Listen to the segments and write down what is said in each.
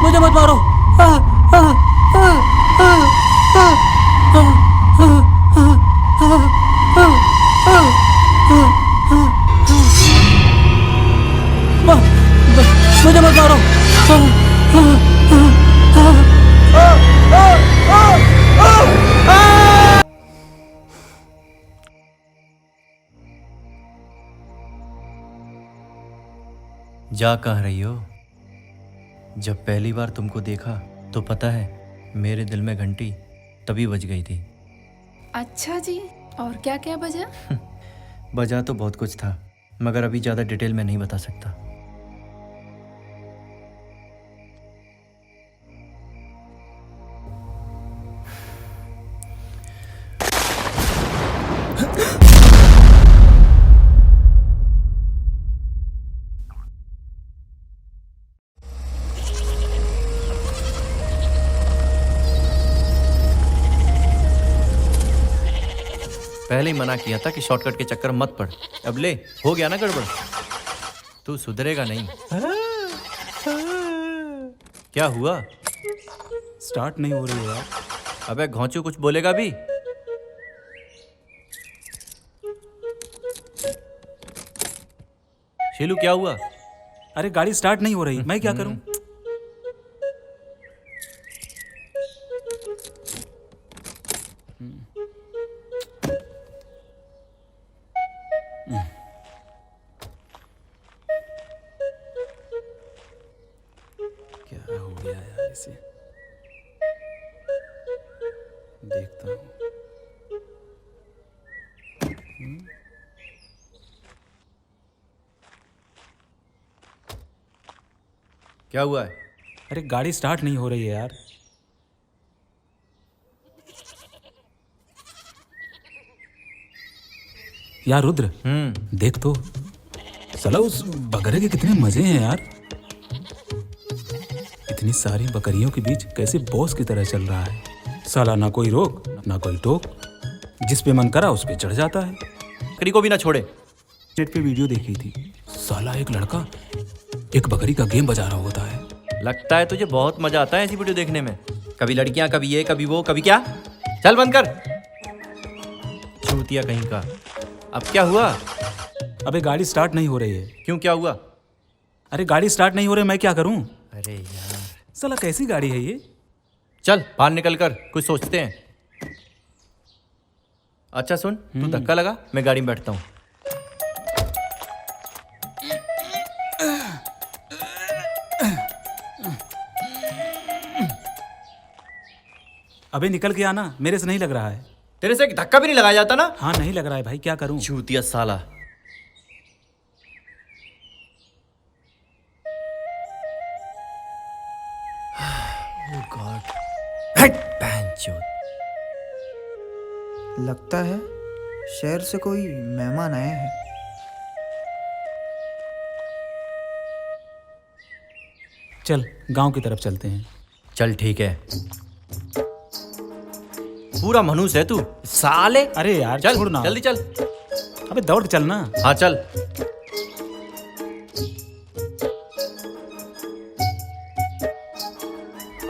मुझे मत मारो। मुझे मत मारो। जा कहाँ रही हो? जब पहली बार तुमको देखा तो पता है मेरे दिल में घंटी तभी बज गई थी। अच्छा जी, और क्या क्या बजा? बजा तो बहुत कुछ था, मगर अभी ज़्यादा डिटेल में नहीं बता सकता। पहले ही मना किया था कि शॉर्टकट के चक्कर मत पड़। अब ले, हो गया ना गड़बड़। तू सुधरेगा नहीं। क्या हुआ? स्टार्ट नहीं हो रही है यार। अबे घोंचू, कुछ बोलेगा भी? शीलू क्या हुआ? अरे गाड़ी स्टार्ट नहीं हो रही, मैं क्या करूं? क्या हो गया यार इसे? देखता हूँ। क्या हुआ है? अरे गाड़ी स्टार्ट नहीं हो रही है यार। यार रुद्र, देख तो साला उस बकरे के कितने मजे हैं यार। इतनी सारी बकरियों के बीच कैसे बॉस की तरह चल रहा है। साला ना कोई रोक ना कोई टोक, जिस पे मन करा उस पे चढ़ जाता है। बकरी को भी ना छोड़े। नेट पे वीडियो देखी थी, साला एक लड़का एक बकरी का गेम बजा रहा होता है। लगता है तुझे बहुत मजा आता है ऐसी वीडियो देखने में। कभी लड़कियां, कभी ये, कभी वो, कभी क्या। चल बंद कर, चूतिया कहीं का। अब क्या हुआ? अबे गाड़ी स्टार्ट नहीं हो रही है। क्यों, क्या हुआ? अरे गाड़ी स्टार्ट नहीं हो रही, मैं क्या करूं? अरे यार, साला कैसी गाड़ी है ये? चल बाहर निकल कर कुछ सोचते हैं। अच्छा सुन, तू धक्का लगा, मैं गाड़ी में बैठता हूँ। अबे निकल के आना, मेरे से नहीं लग रहा है। तेरे से एक धक्का भी नहीं लगाया जाता ना? हाँ नहीं लग रहा है भाई, क्या करूं? चूतिया साला। ओह गॉड, बहनचोद। लगता है शहर से कोई मेहमान आए हैं। चल गांव की तरफ चलते हैं। चल ठीक है। पूरा मनुष्य है तू साले। अरे यार चल छोड़ ना। जल्दी चल। अबे दौड़ के चलना। हाँ चल।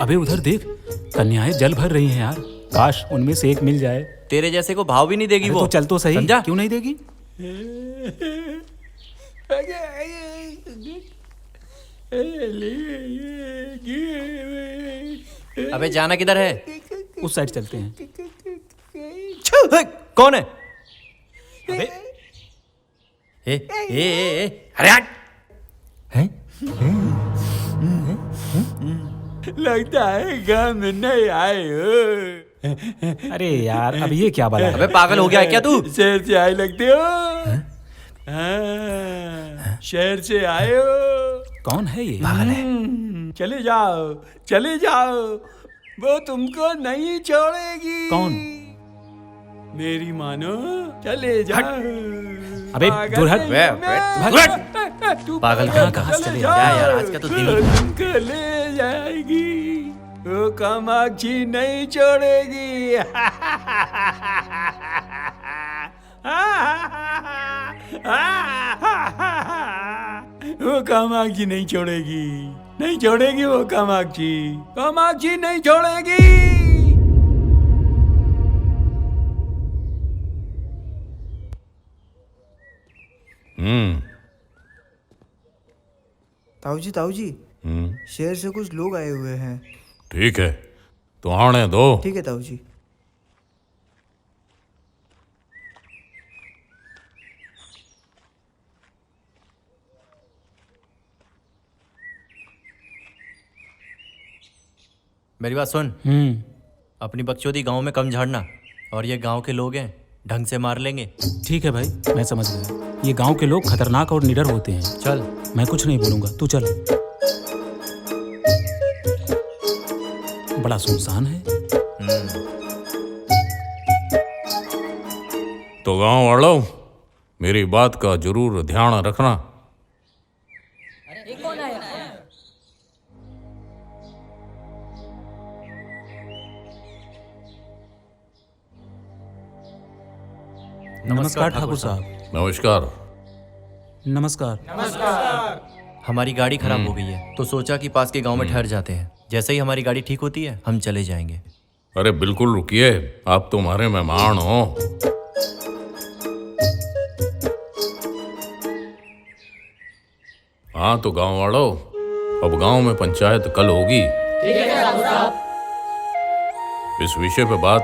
अबे उधर देख, कन्याएं जल भर रही हैं यार। काश उनमें से एक मिल जाए। तेरे जैसे को भाव भी नहीं देगी वो। तो चल तो सही, समझा? क्यों नहीं देगी? अबे जाना किधर है? उस साइड चलते हैं। कौन है? अबे अरे हट। हैं? लगता है गाँव में नहीं आए हो। अरे यार अब ये क्या बला? अबे पागल हो गया है क्या तू? शहर से आए लगते हो। हाँ, शहर से आए हो। कौन है ये? चले जाओ चले जाओ, वो तुमको नहीं छोड़ेगी। कौन? मेरी मानो, चले जाओ। अबे दूर हट। पागल कहाँ कहाँ से चले क्या यार, आज का तो दिन ही- तुमको ले जाएगी। वो कामाक्षी नहीं छोड़ेगी। वो कामाक्षी नहीं छोड़ेगी, नहीं छोड़ेगी वो कामाक्षी, कामाक्षी नहीं छोड़ेगी। ताऊ जी शहर से कुछ लोग आए हुए हैं। ठीक है, तो आने दो। ठीक है ताऊ जी। मेरी बात सुन, अपनी बकचोदी गांव में कम झाड़ना, और ये गांव के लोग हैं, ढंग से मार लेंगे। ठीक है भाई, मैं समझ गया। ये गांव के लोग खतरनाक और निडर होते हैं। चल। मैं कुछ नहीं बोलूंगा, तू चल। बड़ा सुनसान है। तो गांव वालों, मेरी बात का जरूर ध्यान रखना। नमस्कार ठाकुर साहब। नमस्कार। नमस्कार। हमारी गाड़ी खराब हो गई है, तो सोचा कि पास के गांव में ठहर जाते हैं। जैसे ही हमारी गाड़ी ठीक होती है, हम चले जाएंगे। अरे बिल्कुल रुकिए, आप तो हमारे मेहमान हो। हाँ तो गांव वालों, अब गांव में पंचायत कल होगी। ठीक है साहब। इस विषय पे बात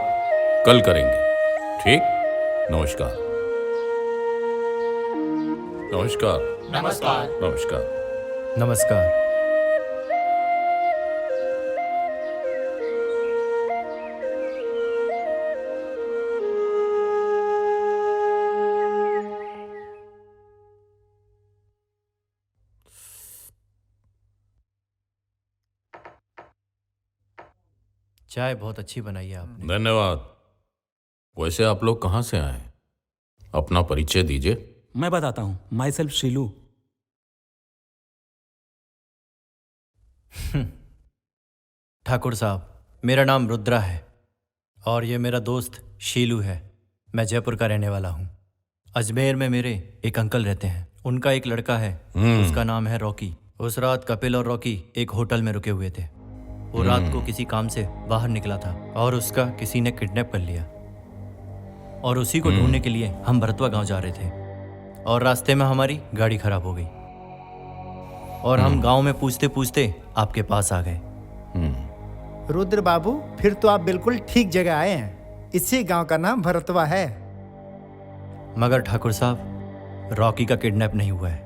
कल करेंगे। ठीक, नमस्कार। नमस्कार। नमस्कार। नमस्कार। नमस्कार। चाय बहुत अच्छी बनाई है आपने। धन्यवाद। वैसे आप लोग कहाँ से आए? अपना परिचय दीजिए। मैं बताता हूँ, माई सेल्फ शीलू। ठाकुर साहब, मेरा नाम रुद्रा है और ये मेरा दोस्त शीलू है। मैं जयपुर का रहने वाला हूँ। अजमेर में मेरे एक अंकल रहते हैं, उनका एक लड़का है, उसका नाम है रॉकी। उस रात कपिल और रॉकी एक होटल में रुके हुए थे। वो रात को किसी काम से बाहर निकला था और उसका किसी ने किडनैप कर लिया, और उसी को ढूंढने के लिए हम भरतवा गांव जा रहे थे, और रास्ते में हमारी गाड़ी खराब हो गई और हम गांव में पूछते पूछते आपके पास आ गए। रुद्र बाबू, फिर तो आप बिल्कुल ठीक जगह आए हैं। इसी गांव का नाम भरतवा है। मगर ठाकुर साहब, रॉकी का किडनैप नहीं हुआ है।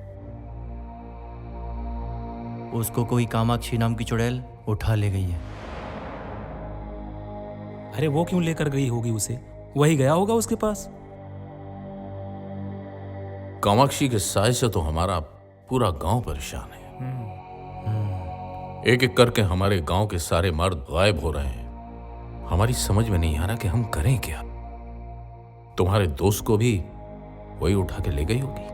उसको कोई कामाक्षी नाम की चुड़ैल उठा ले गई है। अरे वो क्यों लेकर गई होगी उसे? वही गया होगा उसके पास। कामाक्षी के साय से तो हमारा पूरा गांव परेशान है। एक एक करके हमारे गांव के सारे मर्द गायब हो रहे हैं। हमारी समझ में नहीं आ रहा कि हम करें क्या। तुम्हारे दोस्त को भी वही उठा के ले गई होगी।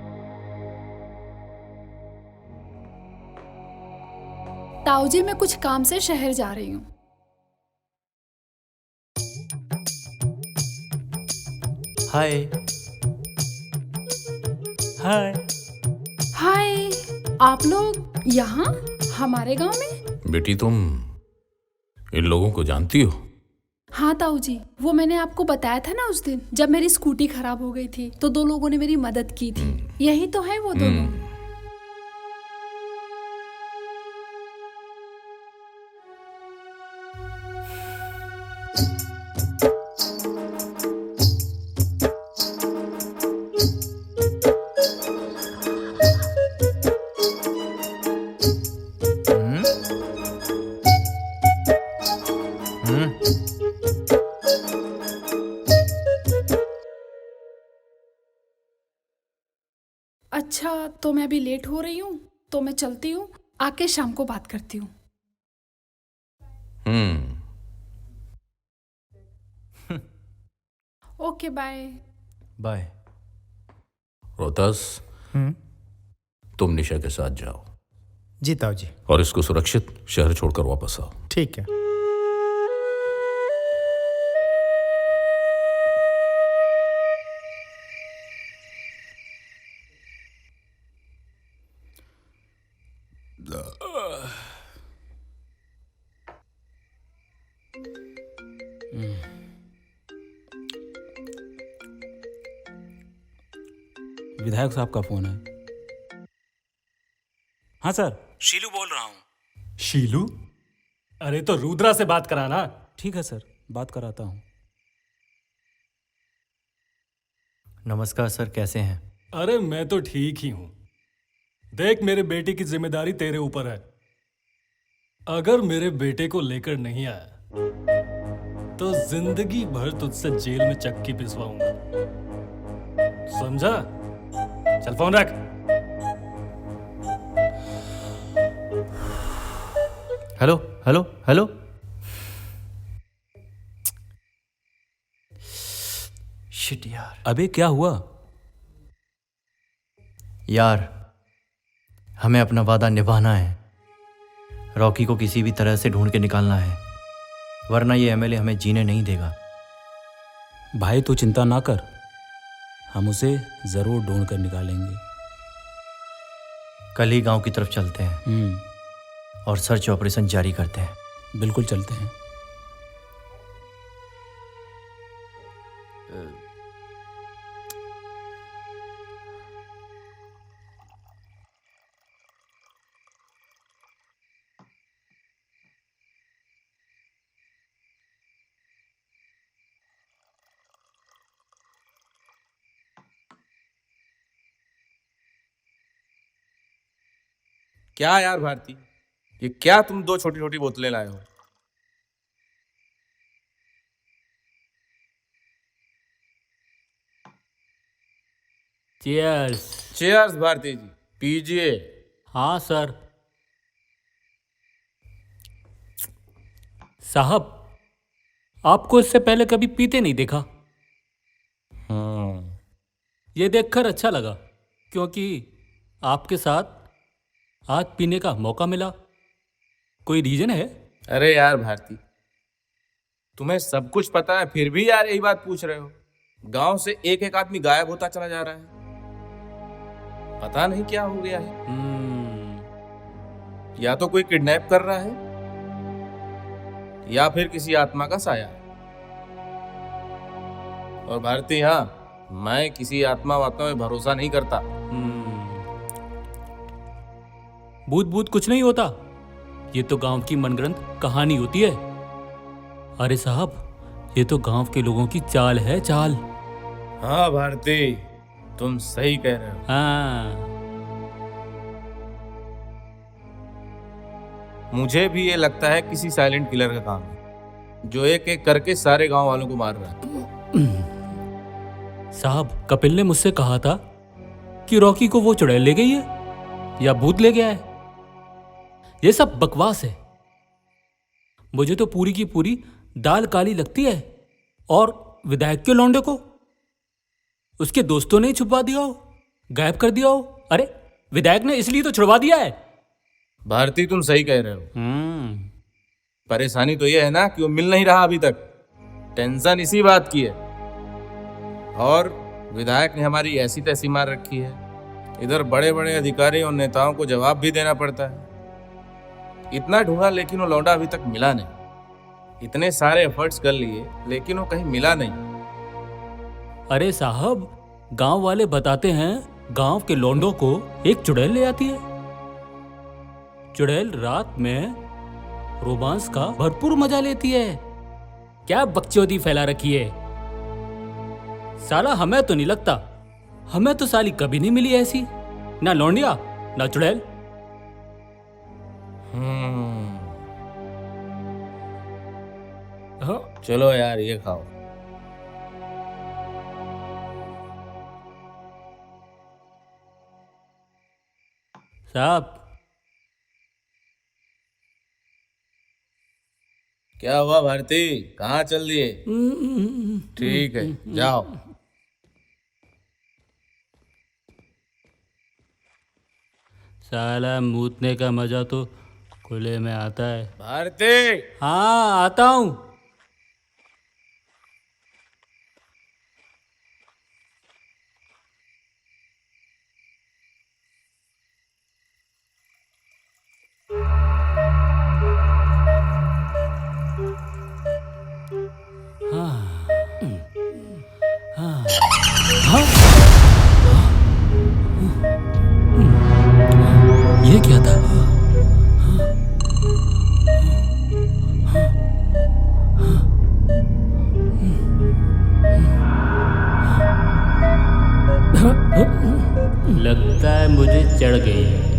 ताऊ जी, मैं कुछ काम से शहर जा रही हूँ। हाय। हाय। हाय, आप लोग यहाँ हमारे गांव में? बेटी, तुम इन लोगों को जानती हो? हाँ ताऊ जी, वो मैंने आपको बताया था ना उस दिन जब मेरी स्कूटी खराब हो गई थी, तो 2 लोगों ने मेरी मदद की थी। यही तो है वो दोनों। अच्छा, तो मैं अभी लेट हो रही हूँ, तो मैं चलती हूँ। आके शाम को बात करती हूँ। Okay, bye. बाय। रोहतास, तुम निशा के साथ जाओ जी ताऊ जी। और इसको सुरक्षित शहर छोड़कर वापस आओ। ठीक है। विधायक साहब का फोन है। हाँ सर, शीलू बोल रहा हूँ। शीलू? अरे तो रुद्रा से बात कराना। ठीक है सर, बात कराता हूँ। नमस्कार सर, कैसे हैं? अरे मैं तो ठीक ही हूं। देख, मेरे बेटे की जिम्मेदारी तेरे ऊपर है। अगर मेरे बेटे को लेकर नहीं आया तो जिंदगी भर तुझसे जेल में चक्की पिसवाऊंगा, समझा? चल फोन रख। Hello hello hello. शिट यार। अबे क्या हुआ? यार, हमें अपना वादा निभाना है। रॉकी को किसी भी तरह से ढूंढ के निकालना है, वरना ये एमएलए हमें जीने नहीं देगा। भाई तू चिंता ना कर, हम उसे जरूर ढूंढ कर निकालेंगे। कल ही गांव की तरफ चलते हैं और सर्च ऑपरेशन जारी करते हैं। बिल्कुल चलते हैं। क्या यार भारती, ये क्या तुम दो छोटी छोटी बोतलें लाए हो? चीयर्स। चीयर्स भारती जी, पीजिए। हाँ सर। साहब, आपको इससे पहले कभी पीते नहीं देखा। ये देखकर अच्छा लगा, क्योंकि आपके साथ आज पीने का मौका मिला। कोई रीजन है? अरे यार भारती, तुम्हें सब कुछ पता है फिर भी यार यही बात पूछ रहे हो। गांव से एक एक आदमी गायब होता चला जा रहा है, पता नहीं क्या हो गया है। या तो कोई किडनैप कर रहा है या फिर किसी आत्मा का साया है। और भारती, हाँ, मैं किसी आत्मा वात्मा में भरोसा नहीं करता। भूत भूत कुछ नहीं होता, ये तो गांव की मनगढ़ंत कहानी होती है। अरे साहब, ये तो गांव के लोगों की चाल है, चाल। हाँ भारती, तुम सही कह रहे हो। हाँ। मुझे भी ये लगता है किसी साइलेंट किलर का काम है, जो एक एक करके सारे गांव वालों को मार रहा है। साहब, कपिल ने मुझसे कहा था कि रॉकी को वो चुड़ैल ले गई है या भूत ले गया है। ये सब बकवास है। मुझे तो पूरी की पूरी दाल काली लगती है। और विधायक के लौंडे को उसके दोस्तों ने छुपा दिया हो, गायब कर दिया हो। अरे विधायक ने इसलिए तो छुड़वा दिया है। भारती, तुम सही कह रहे हो। परेशानी तो ये है ना कि वो मिल नहीं रहा अभी तक। टेंशन इसी बात की है। और विधायक ने हमारी ऐसी तैसी मार रखी है, इधर बड़े बड़े अधिकारी और नेताओं को जवाब भी देना पड़ता है। इतना ढूंढा लेकिन वो लौंडा अभी तक मिला नहीं। इतने सारे एफर्ट्स कर लिए लेकिन वो कहीं मिला नहीं। अरे साहब, गांव वाले बताते हैं गांव के लौंडों को एक चुड़ैल ले आती है। चुड़ैल रात में रोमांस का भरपूर मजा लेती है। क्या बकचोदी फैला रखी है। साला हमें तो नहीं लगता, हमें तो साली कभी नहीं मिली ऐसी, ना लौंडिया ना चुड़ैल। हाँ? चलो यार, ये खाओ। साहब, क्या हुआ भारती, कहाँ चल दिए? ठीक है, जाओ। साला मूतने का मजा तो खुले में आता है। भारती, हाँ, आता हूँ। लगता है मुझे चढ़ गई है।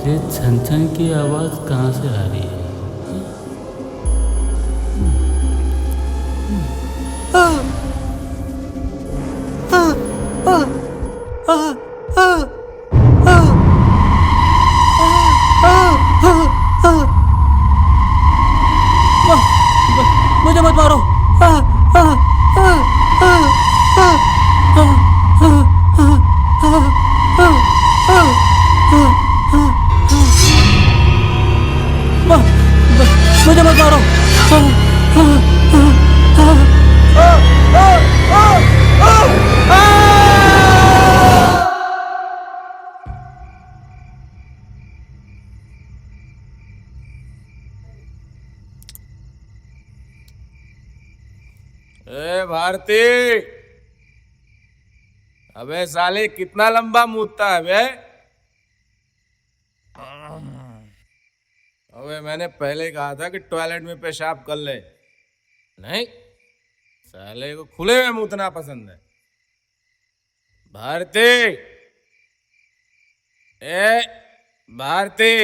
ये छन छन की आवाज कहाँ से आ रही है? मुझे मत मारो। मुझे मत मारो। ए भारती, अबे साले कितना लंबा मूतता है बे? अबे मैंने पहले कहा था कि टॉयलेट में पेशाब कर ले, नहीं साले को खुले में मूतना पसंद है। भारती, ए भारती,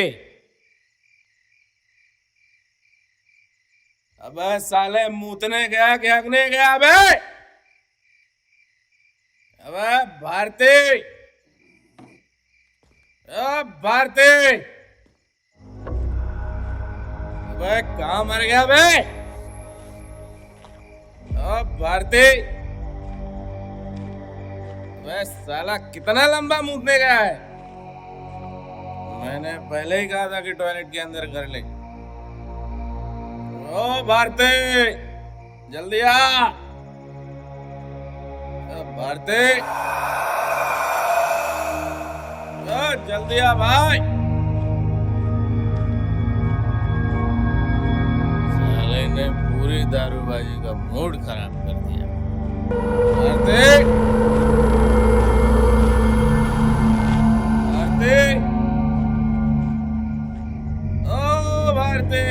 अबे साले मूतने गया कि हगने गया बे? अबे भारती, भारती, अबे कहाँ मर गया बे? भारती, अबे साला कितना लंबा मूतने गया है? मैंने पहले ही कहा था कि टॉयलेट के अंदर कर ले। ओ भारती, जल्दी आ। भारती, जल्दी आ भाई। साले ने पूरी दारूबाजी का मूड खराब कर दिया। भारती, भारती, ओ भारती,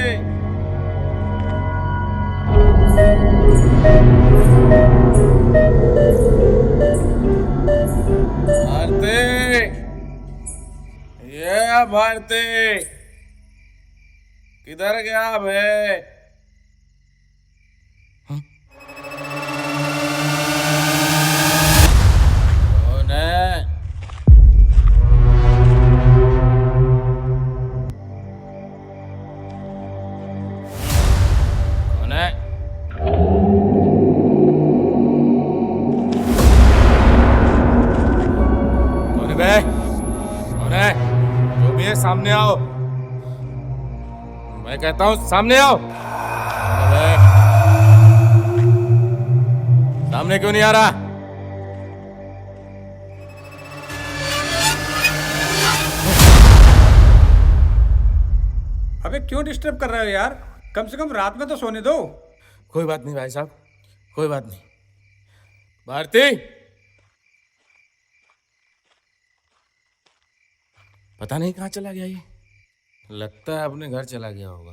भारती, ये भारती, किधर गया बे? कौन है? कौन है? कौन है बे? कौन है? जो भी है सामने आओ। मैं कहता हूं सामने आओ। अबे, सामने क्यों नहीं आ रहा? अबे क्यों डिस्टर्ब कर रहे हो यार? कम से कम रात में तो सोने दो। कोई बात नहीं भाई साहब, कोई बात नहीं। भारती, पता नहीं कहाँ चला गया ये। लगता है अपने घर चला गया होगा।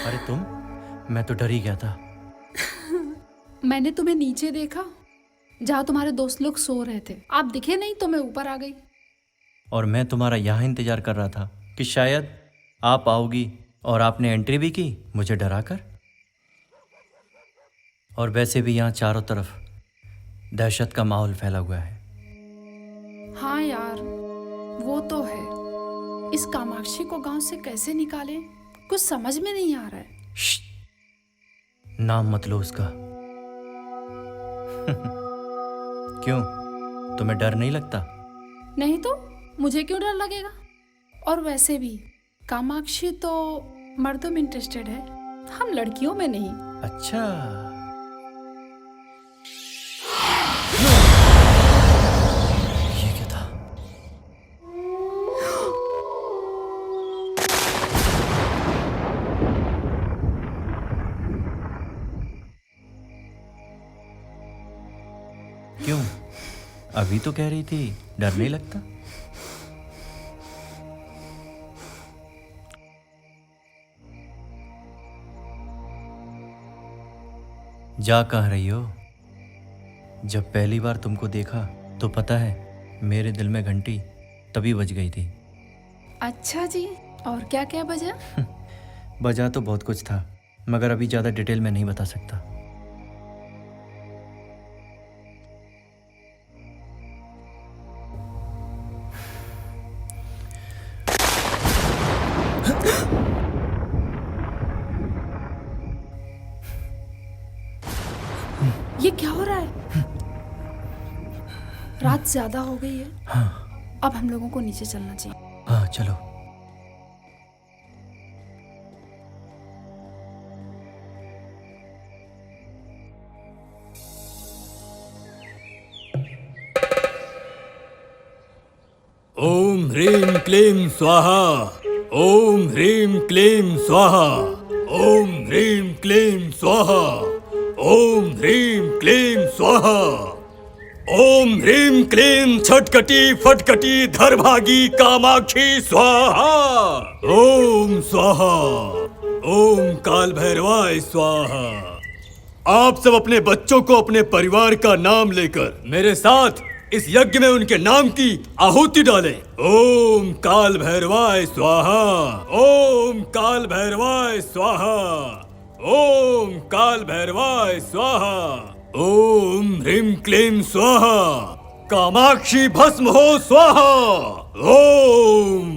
अरे तुम, मैं तो डर ही गया था। मैंने तुम्हें नीचे देखा जहाँ तुम्हारे दोस्त लोग सो रहे थे। आप दिखे नहीं तो मैं ऊपर आ गई। और मैं तुम्हारा यहाँ इंतजार कर रहा था कि शायद आप आओगी, और आपने एंट्री भी की मुझे डराकर। और वैसे भी यहाँ चारों तरफ दहशत का माहौल फैला हुआ है। हाँ यार, वो तो है। इस कामाक्षी को गांव से कैसे निकाले, कुछ समझ में नहीं आ रहा है। नाम मत लो उसका। क्यों, तुम्हें डर नहीं लगता? नहीं तो मुझे क्यों डर लगेगा। और वैसे भी कामाक्षी तो मर्दों में इंटरेस्टेड है, हम लड़कियों में नहीं। अच्छा, ये क्या था? क्यों, अभी तो कह रही थी डर नहीं लगता। जा कहाँ रही हो? जब पहली बार तुमको देखा तो पता है मेरे दिल में घंटी तभी बज गई थी। अच्छा जी, और क्या क्या बजा? बजा तो बहुत कुछ था, मगर अभी ज़्यादा डिटेल में नहीं बता सकता। ये क्या हो रहा है? रात ज्यादा हो गई है। हाँ, अब हम लोगों को नीचे चलना चाहिए। हाँ चलो। ओम ह्रीं क्लीं स्वाहा। ओम ह्रीं क्लीं स्वाहा। ओम ह्रीं क्लीं स्वाहा। ओम ह्रीं क्लीं स्वाहा। ओम ह्रीं क्लीं छटकटी फटकटी धरभागी कामाक्षी स्वाहा। ओम स्वाहा। ओम काल भैरवाय स्वाहा। आप सब अपने बच्चों को अपने परिवार का नाम लेकर मेरे साथ इस यज्ञ में उनके नाम की आहुति डालें। ओम काल भैरवाय स्वाहा। ओम काल भैरवाय स्वाहा। ओम काल भैरवाय स्वाहा। ओम ह्रीं क्लीं स्वाहा। कामाक्षी भस्म हो स्वाहा। ओम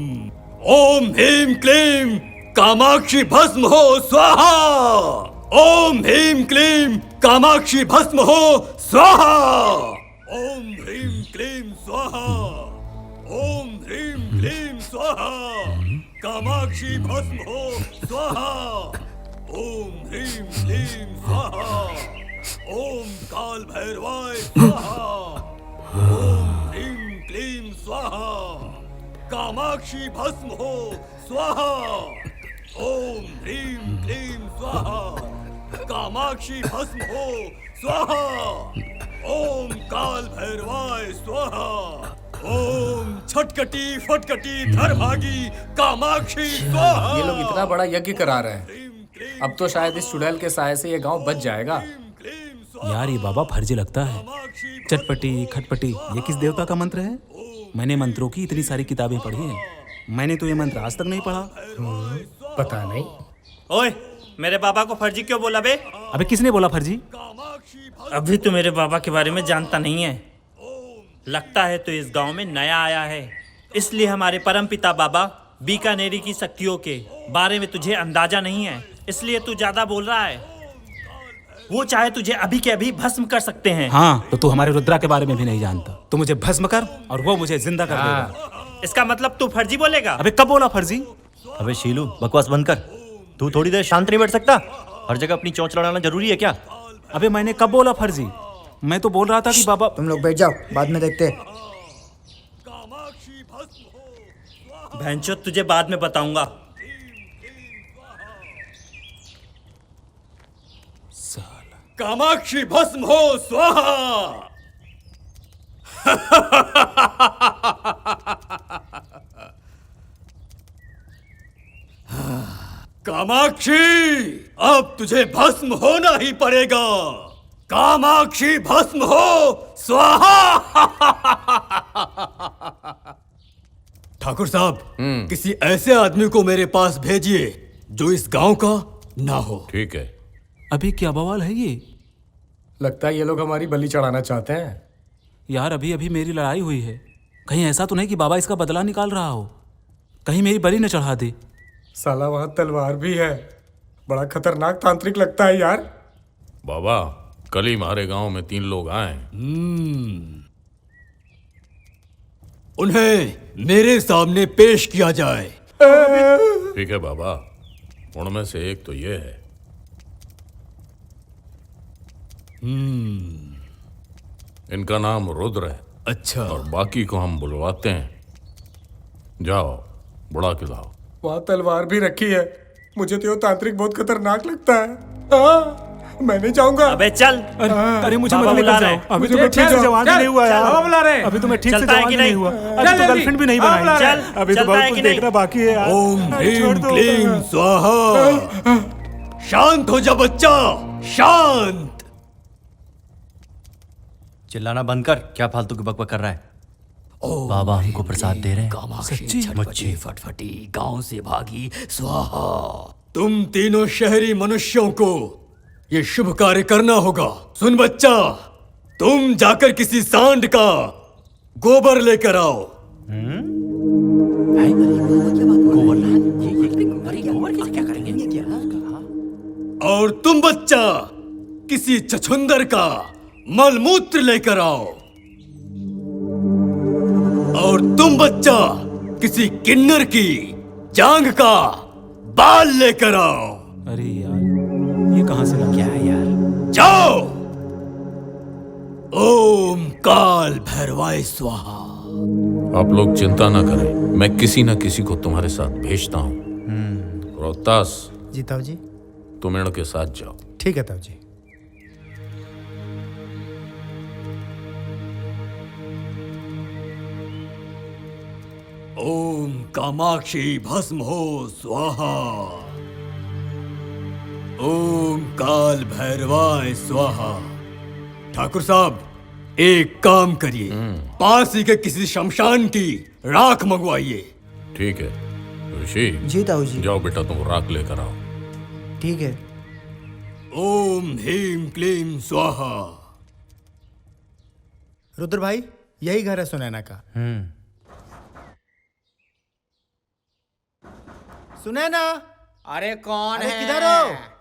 ओम ह्रीं क्लीं कामाक्षी भस्म हो स्वाहा। ओम ह्रीं क्लीं कामाक्षी भस्म हो स्वाहा। ओम ह्रीं क्लीं स्वाहा। ओम ह्रीं क्लीं स्वाहा। कामाक्षी भस्म हो स्वाहा। ओम ह्रीं क्लीं स्वाहा। ओम काल भैरवाय स्वाहा। ओम ह्रीं क्लीं स्वाहा। कामाक्षी भस्म हो स्वाहा। ओम ह्रीं क्लीं स्वाहा। कामाक्षी भस्म हो स्वाहा। ओम काल भैरवाय स्वाहा। ओम छटकटी फटकटी धरभागी कामाक्षी स्वाहा। ये लोग इतना बड़ा यज्ञ करा रहे हैं, अब तो शायद इस चुड़ैल के साय से ये गांव बच जाएगा। यार ये बाबा फर्जी लगता है। चटपटी खटपटी, ये किस देवता का मंत्र है? मैंने मंत्रों की इतनी सारी किताबें पढ़ी हैं, मैंने तो ये मंत्र आज तक नहीं पढ़ा। पता नहीं। ओए, मेरे बाबा को फर्जी क्यों बोला बे? अबे किसने बोला फर्जी? अभी तो मेरे बाबा के बारे में जानता नहीं है। लगता है तो इस गांव में नया आया है, इसलिए हमारे परमपिता बाबा बीकानेरी की शक्तियों के बारे में तुझे अंदाजा नहीं है, इसलिए तू ज्यादा बोल रहा है। वो चाहे तुझे अभी के अभी भस्म कर सकते हैं। हाँ, तो तू हमारे रुद्रा के बारे में भी नहीं जानता। तू मुझे भस्म कर और वो मुझे जिंदा कर देगा। इसका मतलब तू फर्जी बोलेगा? अबे कब बोला फर्जी? अबे शीलू, बकवास बंद कर। तू थोड़ी देर शांत नहीं बैठ सकता? हर जगह अपनी चोंच लड़ाना जरूरी है क्या? अबे मैंने कब बोला फर्जी? मैं तो बोल रहा था कि बाबा। तुम लोग बैठ जाओ, बाद में देखते हैं। भैंचो, तुझे बाद में बताऊंगा। कामाक्षी भस्म हो स्वाहा। कामाक्षी, अब तुझे भस्म होना ही पड़ेगा। कामाक्षी भस्म हो स्वाहा। ठाकुर साहब, किसी ऐसे आदमी को मेरे पास भेजिए जो इस गांव का ना हो। ठीक है। अभी क्या बवाल है ये? लगता है ये लोग हमारी बलि चढ़ाना चाहते हैं। यार अभी अभी मेरी लड़ाई हुई है, कहीं ऐसा तो नहीं कि बाबा इसका बदला निकाल रहा हो, कहीं मेरी बलि न चढ़ा दे। साला वहाँ तलवार भी है, बड़ा खतरनाक तांत्रिक लगता है यार। बाबा कल ही हमारे गांव में 3 लोग आए। उन्हें मेरे सामने पेश किया जाए। ठीक है बाबा, उनमें से एक तो ये है। इनका नाम रुद्र है। अच्छा। और बाकी को हम बुलवाते हैं। जाओ बुला के लाओ। वहाँ तलवार भी रखी है, मुझे तो ये तांत्रिक बहुत खतरनाक लगता है। मैं नहीं जाऊंगा। अबे चल। अरे मुझे बाबा मत बुला लेकर रहे जाओ, हैं। अभी तो मैं ठीक से जवान भी नहीं हुआ यार। बाबा बुला रहे हैं। अभी तो मैं ठीक से चलता है जवान कि भी नहीं नहीं? हुआ, अभी तो गर्लफ्रेंड भी नहीं बनाई। चल, अभी तो चलता बहुत है कुछ कि नहीं? देखना बाकी है यार। ओम अरे छोड़ ह्रीम दो। क्लीम स्वाहा। शांत हो जा बच्चा, शांत। चिल्लाना बंद कर, क्या फालतू की बकबक कर रहा है? बाबा हमको प्रसाद दे रहे हैं। कामाक्षी मुझे फटफटी गांव से भागी स्वाहा। तुम तीनों शहरी मनुष्यों को ये शुभ कार्य करना होगा। सुन बच्चा, तुम जाकर किसी सांड का गोबर लेकर आओ। और तुम बच्चा किसी छछुंदर का मलमूत्र लेकर आओ। और तुम बच्चा किसी किन्नर की जांघ का बाल लेकर आओ। अरे यार ये कहाँ से ला क्या है यार? जाओ। ओम काल भैरवाय स्वाहा। आप लोग चिंता ना करें, मैं किसी न किसी को तुम्हारे साथ भेजता हूँ। रोहतास जी ताऊ जी। तुम इनके साथ जाओ। ठीक है ताऊ जी। ओम कामाक्षी भस्म हो स्वाहा। ओम काल भैरवाय स्वाहा। ठाकुर साहब एक काम करिए, पास ही के किसी शमशान की राख मंगवाइए। ठीक है ऋषि। जी ताऊ जी। जाओ बेटा, तुम राख लेकर आओ। ठीक है। ओम ह्रीम क्लीम स्वाहा। रुद्र भाई यही घर है सुनैना का। सुनैना। अरे कौन अरे है? किधर हो?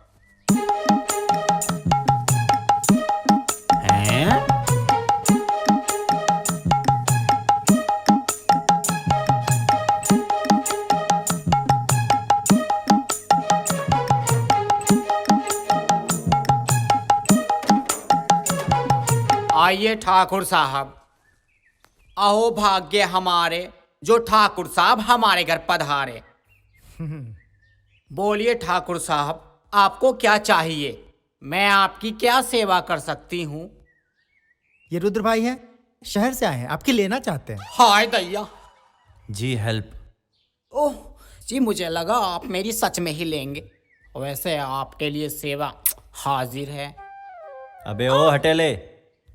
आइए ठाकुर साहब। अहो भाग्य हमारे जो ठाकुर साहब हमारे घर पधारे। बोलिए ठाकुर साहब, आपको क्या चाहिए? मैं आपकी क्या सेवा कर सकती हूँ? ये रुद्र भाई हैं, शहर से आए हैं, आपकी लेना चाहते हैं। हाय दैया। जी हेल्प। ओह जी, मुझे लगा आप मेरी सच में ही लेंगे। वैसे आपके लिए सेवा हाजिर है। अबे ओ हटेले,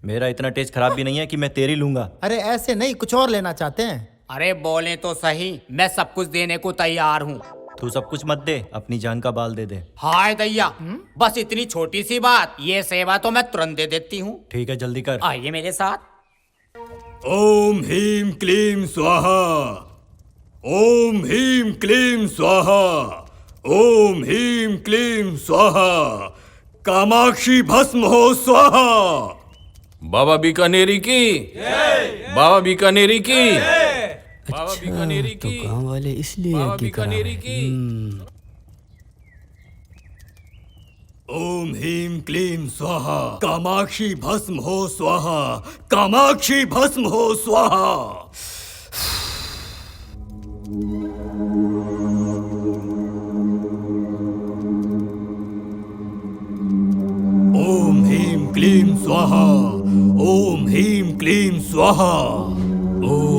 मेरा इतना टेस्ट खराब भी नहीं है कि मैं तेरी लूंगा। अरे ऐसे नहीं, कुछ और लेना चाहते हैं। अरे बोले तो सही, मैं सब कुछ देने को तैयार हूँ। तू सब कुछ मत दे, अपनी जान का बाल दे दे। हाय दैया, बस इतनी छोटी सी बात, ये सेवा तो मैं तुरंत दे देती हूँ। ठीक है जल्दी कर। आइए मेरे साथ। ओम ह्रीम क्लीम स्वाहा। ओम ह्रीम क्लीम स्वाहा। ओम ह्रीम क्लीम स्वाहा। कामाक्षी भस्म हो स्वाहा। बाबा बीकानेरी की, बाबा बीकानेरी की, बाबा बीकानेरी की, गांव वाले इसलिए बाबा यज्ञ करा बीकानेरी रहे की। हैं। ओम ह्रीम क्लीम स्वाहा। कामाक्षी भस्म हो स्वाहा। कामाक्षी भस्म हो स्वाहा। ओम ह्रीम क्लीम स्वाहा। ओम ह्रीम क्लीम स्वाहा। ओम